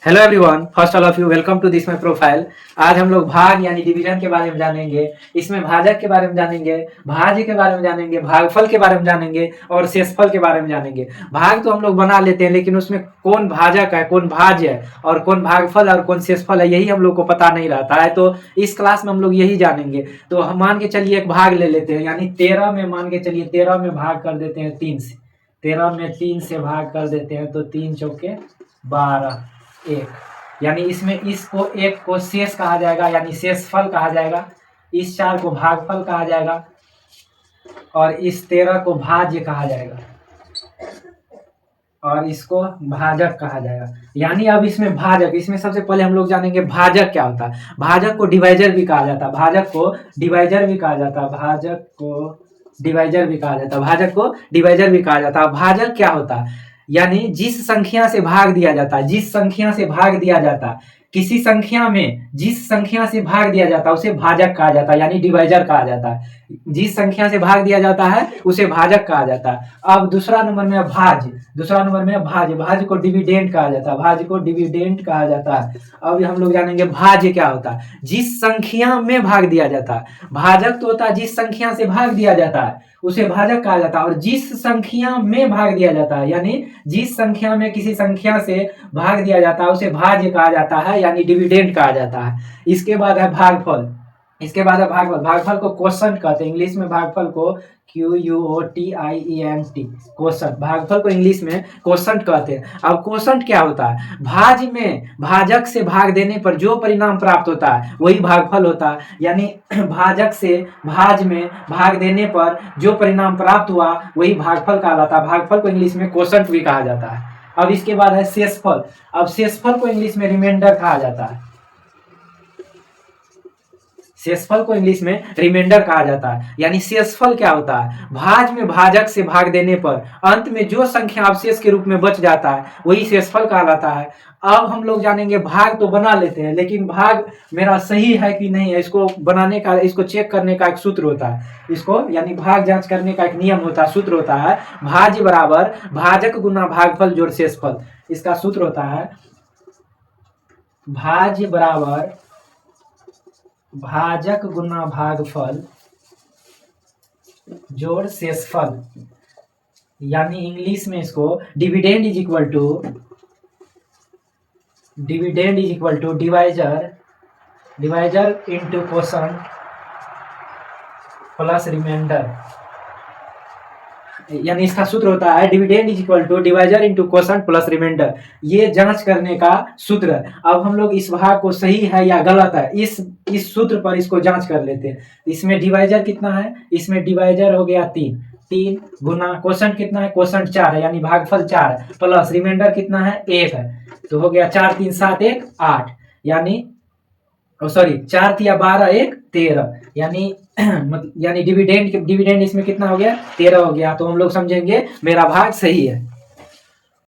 Hello everyone, first all of you welcome to this my profile. आज हम लोग भाग यानी डिवीजन के बारे में जानेंगे। इसमें भाजक के बारे में जानेंगे, भाज्य के बारे में जानेंगे, भागफल के बारे में जानेंगे और शेषफल के बारे में जानेंगे। भाग तो हम लोग बना लेते हैं, लेकिन उसमें कौन भाजक है, कौन भाज्य है और कौन भागफल और कौन शेषफल है, यही हम लोग को पता नहीं रहता है। तो इस क्लास में हम लोग यही जानेंगे। तो हम मान के चलिए एक भाग ले लेते हैं, यानी 13 में मान के चलिए 13 में भाग कर देते हैं 3 से। 13 में 3 से भाग कर देते हैं तो 3 चौके 12 एक, यानी इसमें इसको एक को शेष कहा जाएगा यानी शेषफल कहा जाएगा, इस 4 को भागफल कहा जाएगा और इस 13 को भाज्य कहा जाएगा और इसको भाजक कहा जाएगा। यानी अब इसमें भाजक, इसमें सबसे पहले हम लोग जानेंगे भाजक क्या होता है। भाजक को डिवाइजर भी कहा जाता है, भाजक को डिवाइजर भी कहा जाता है, भाजक को डिवाइजर भी कहा जाता है, भाजक को डिवाइजर भी कहा जाता है। भाजक क्या होता है, यानी जिस संख्या से भाग दिया जाता है, जिस संख्या से भाग दिया जाता है, किसी संख्या में जिस संख्या से भाग दिया जाता है उसे भाजक कहा जाता है, यानी डिवाइजर कहा जाता है। जिस संख्या से भाग दिया जाता है उसे भाजक कहा जाता है। अब दूसरा नंबर में भाज्य, दूसरा नंबर में भाज्य, भाज्य को डिविडेंड कहा जाता है, भाज्य को डिविडेंड कहा जाता है। अब हम लोग जानेंगे भाज्य क्या होता है। जिस संख्या में भाग दिया जाता है, भाजक तो होता है जिस संख्या से भाग दिया जाता है उसे भाजक कहा जाता है, और जिस संख्या में भाग दिया जाता है यानी जिस संख्या में किसी संख्या से भाग दिया जाता है उसे भाज्य कहा जाता है, यानी डिविडेंड कहा जाता है। इसके बाद है भागफल, इसके बाद है भागफल। भागफल को क्वोशंट कहते हैं, इंग्लिश में भागफल को QUOTIENT, क्वोशंट। भागफल को इंग्लिश में क्वोशंट कहते हैं। अब क्वोशंट क्या होता है, भाज्य में भाजक से भाग देने पर जो परिणाम प्राप्त होता है वही भागफल होता है, यानी भाजक से भाज्य में भाग देने पर जो परिणाम प्राप्त हुआ वही भागफल कहलाता है। भागफल को इंग्लिश में क्वोशंट भी कहा जाता है। अब इसके बाद है शेषफल। अब शेषफल को इंग्लिश में रिमाइंडर कहा जाता है, शेषफल को इंग्लिश में रिमाइंडर कहा जाता है। यानी शेषफल क्या होता है, भाज्य में भाजक से भाग देने पर अंत में जो संख्या अवशेष के रूप में बच जाता है वही शेषफल कहलाता है। अब हम लोग जानेंगे, भाग तो बना लेते हैं लेकिन भाग मेरा सही है कि नहीं है, इसको बनाने का, इसको चेक करने का एक सूत्र होता है, इसको यानी भाग जांच करने का एक नियम होता है, सूत्र होता है। भाज्य बराबर भाजक गुना भागफल जोड़ शेषफल। इसका सूत्र होता है भाज्य बराबर भाजक गुना भागफल जोड़ शेषफल, यानी इंग्लिश में इसको dividend is equal to divisor into quotient plus remainder, यानी इसका सूत्र होता है dividend is equal to divisor into quotient plus remainder. ये जांच करने का सूत्र है। अब हम लोग इस भाग को सही है या गलत है इस सूत्र पर इसको जांच कर लेते हैं। इसमें डिवाइजर कितना है, इसमें डिवाइजर हो गया 3 गुना क्वोशंट कितना है, क्वोशंट 4 है यानी भागफल 4 है, प्लस रिमाइंडर कितना है 1 है, तो हो गया 4 3 7 1 8, यानी सॉरी 4 3 12 1 13, यानी डिविडेंड इसमें कितना हो गया 13 हो गया। तो हम लोग समझेंगे मेरा भाग सही है।